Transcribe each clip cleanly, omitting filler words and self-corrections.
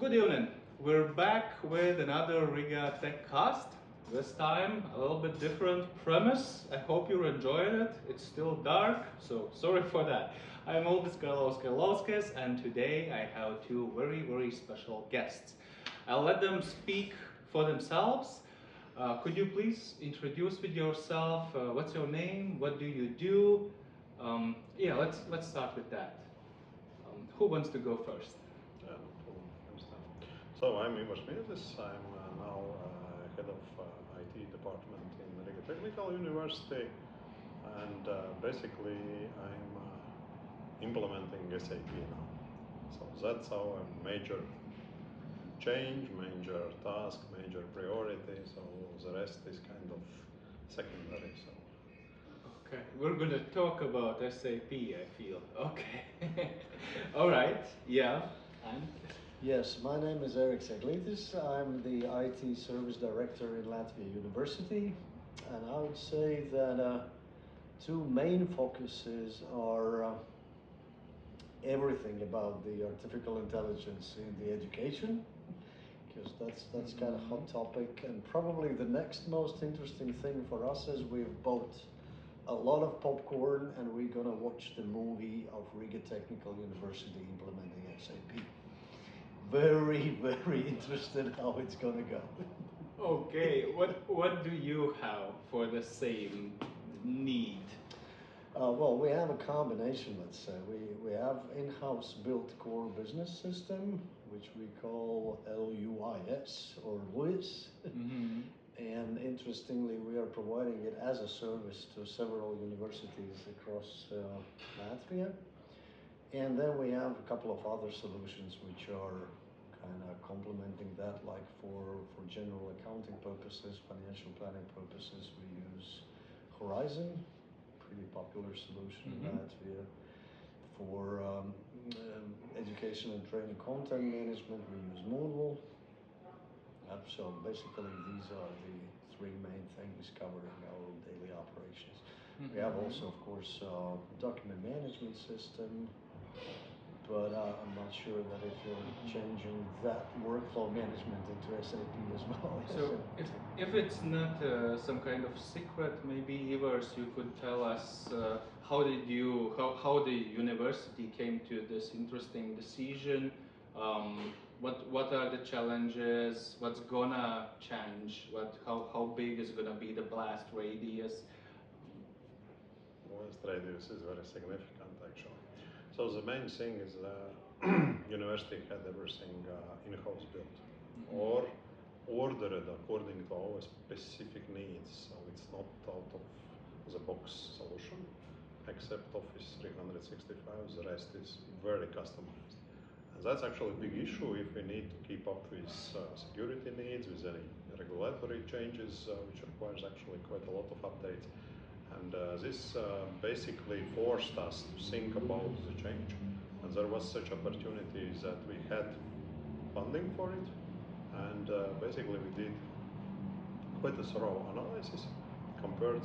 Good evening. We're back with another Riga Tech Cast. This time a little bit different premise. I hope you're enjoying it. It's still dark, so sorry for that. I'm Aldis Karlauskas, and today I have two very special guests. I'll let them speak for themselves. Could you please introduce with yourself? What's your name? What do you do? Yeah, let's start with that. Who wants to go first? Yeah, no problem. Understand. So I'm Ivars Miezis. I'm now head of IT department in Riga Technical University, and basically I'm implementing SAP now. So that's our major change, major task, major priority. So the rest is kind of secondary. So. Okay, we're gonna talk about SAP, I feel. Okay. All right, yeah. And Yes, my name is Eriks Eglitis. I'm the IT Service Director in Latvia University, and I would say that two main focuses are everything about the artificial intelligence in the education, because that's kind of hot topic, and probably the next most interesting thing for us is we've bought a lot of popcorn and we're gonna watch the movie of Riga Technical University implementing SAP. Very interested how it's gonna go. okay, what do you have for the same need? Well, we have a combination, let's say. We have in-house built core business system, which we call LUIS or LUIS. Mm-hmm. And interestingly, we are providing it as a service to several universities across Latvia. And then we have a couple of other solutions which are kind of complementing that, like for general accounting purposes, financial planning purposes, we use Horizon, pretty popular solution in Latvia. For education and training content management, we use Moodle. So basically, these are the three main things covering our daily operations. We have also, of course, document management system, but I'm not sure that if you're changing that workflow management into SAP as well. So if it's not some kind of secret, maybe Ivars, you could tell us how the university came to this interesting decision. What are the challenges? What's gonna change? How big is gonna be the blast radius? Blast radius is very significant actually. So the main thing is university had everything in-house built or ordered according to our specific needs. So it's not out of the box solution, except Office 365. The rest is very customized. And that's actually a big issue if we need to keep up with security needs, with any regulatory changes, which requires actually quite a lot of updates. And this basically forced us to think about the change. And there was such opportunities that we had funding for it. And basically we did quite a thorough analysis, compared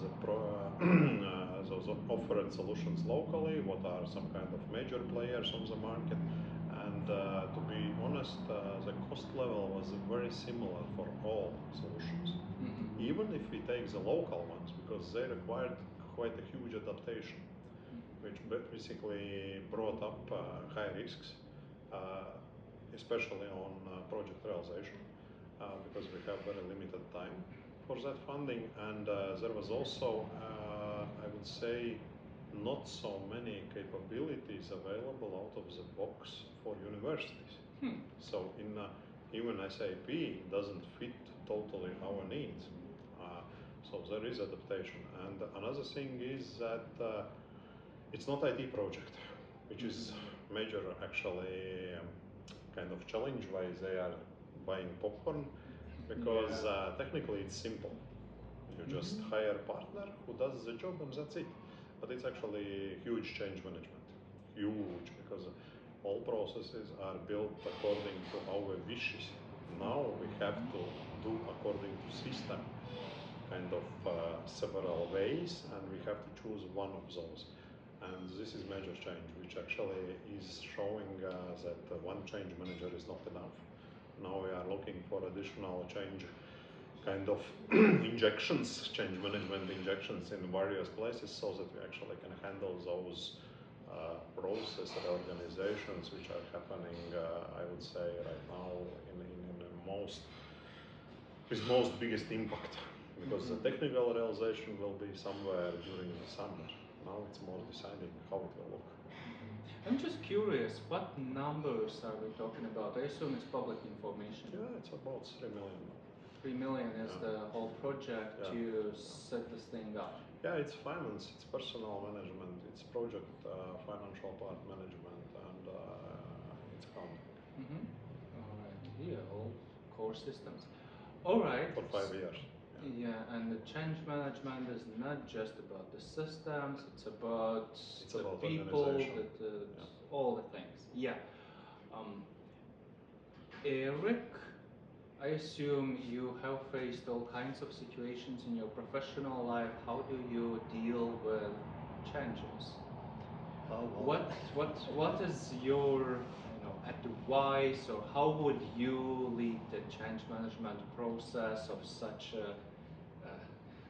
those offered solutions locally, what are some kind of major players on the market. And to be honest, the cost level was very similar for all solutions. Even if we take the local ones, because they required quite a huge adaptation, which basically brought up high risks, especially on project realization, because we have very limited time for that funding. And there was also, I would say, not so many capabilities available out of the box for universities. So in even SAP doesn't fit totally our needs. So there is adaptation. And another thing is that it's not IT project, which is major actually kind of challenge why they are buying popcorn, because technically it's simple. You just hire a partner who does the job and that's it. But it's actually huge change management, huge, because all processes are built according to our wishes. Now we have to do according to system, kind of several ways, and we have to choose one of those. And this is major change, which actually is showing that one change manager is not enough. Now we are looking for additional change kind of injections, change management injections in various places so that we actually can handle those process reorganizations which are happening, I would say, right now in the with most biggest impact. Because the technical realization will be somewhere during the summer. Now it's more deciding how it will look. I'm just curious, what numbers are we talking about? I assume it's public information. Yeah, it's about 3 million. 3 million is the whole project to set this thing up. Yeah, it's finance, it's personnel management, it's project financial part management, and it's accounting. All right, yeah, all core systems. All right. For 5 years. Yeah, and the change management is not just about the systems, it's about the people, all the things. Yeah. Eric, I assume you have faced all kinds of situations in your professional life. How do you deal with changes? What is your advice, or how would you lead the change management process of such a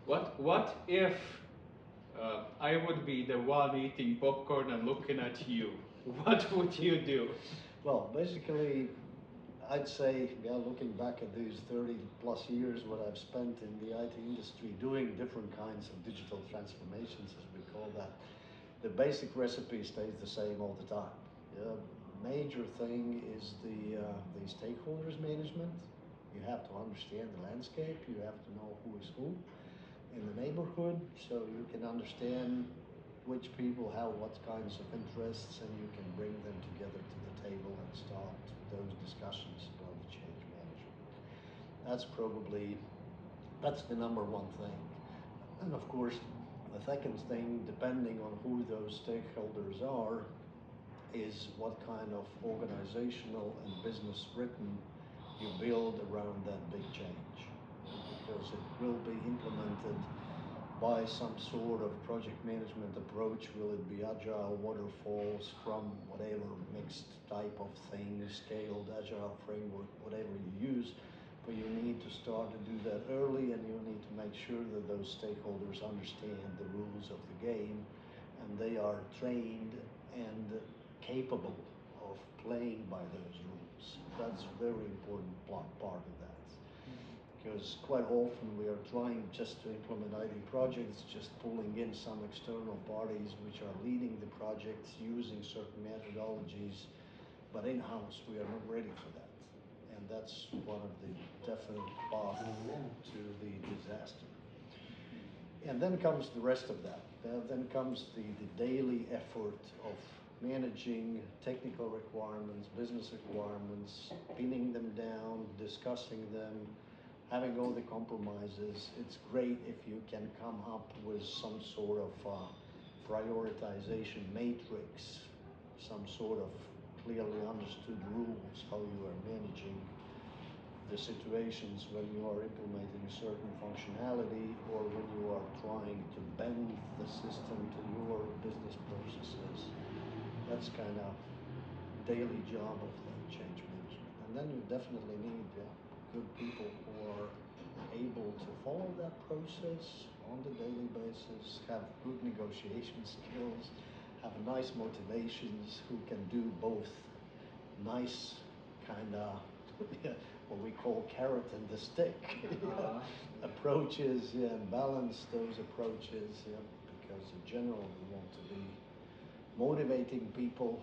what if I would be the one eating popcorn and looking at you? What would you do? Well, basically, I'd say, looking back at these 30 plus years, what I've spent in the IT industry doing different kinds of digital transformations, as we call that, the basic recipe stays the same all the time. Major thing is the stakeholders management. You have to understand the landscape. You have to know who is who in the neighborhood, so you can understand which people have what kinds of interests, and you can bring them together to the table and start those discussions about the change management. That's the number one thing. And of course, the second thing, depending on who those stakeholders are, is what kind of organizational and business rhythm you build around that big change. Because it will be implemented by some sort of project management approach. Will it be agile, waterfall, scrum, whatever mixed type of thing, scaled agile framework, whatever you use. But you need to start to do that early, and you need to make sure that those stakeholders understand the rules of the game, and they are trained and capable of playing by those rules. That's a very important part of that. Because quite often we are trying just to implement IT projects, just pulling in some external parties which are leading the projects using certain methodologies, but in-house we are not ready for that. And that's one of the definite paths to the disaster. And then comes the rest of that. Then comes the daily effort of managing technical requirements, business requirements, pinning them down, discussing them, having all the compromises. It's great if you can come up with some sort of prioritization matrix, some sort of clearly understood rules, how you are managing the situations when you are implementing a certain functionality, or when you are trying to bend the system to your business processes. That's kind of daily job of the change management. And then you definitely need good people who are able to follow that process on the daily basis, have good negotiation skills, have nice motivations, who can do both nice kind of what we call carrot and the stick approaches, and balance those approaches, because in general we want to be motivating people.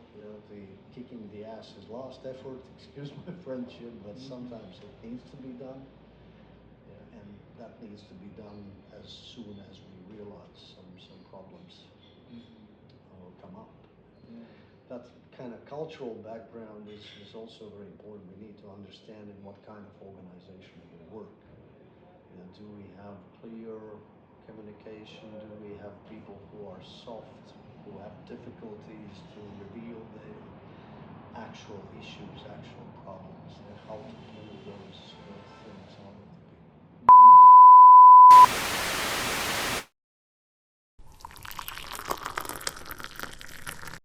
The kicking the ass is last effort, excuse my French, but sometimes it needs to be done, and that needs to be done as soon as we realize some problems will come up. That kind of cultural background is also very important. We need to understand in what kind of organization we work. Do we have clear communication? Do we have people who are soft, who have difficulties to reveal their actual issues, actual problems, and how to handle those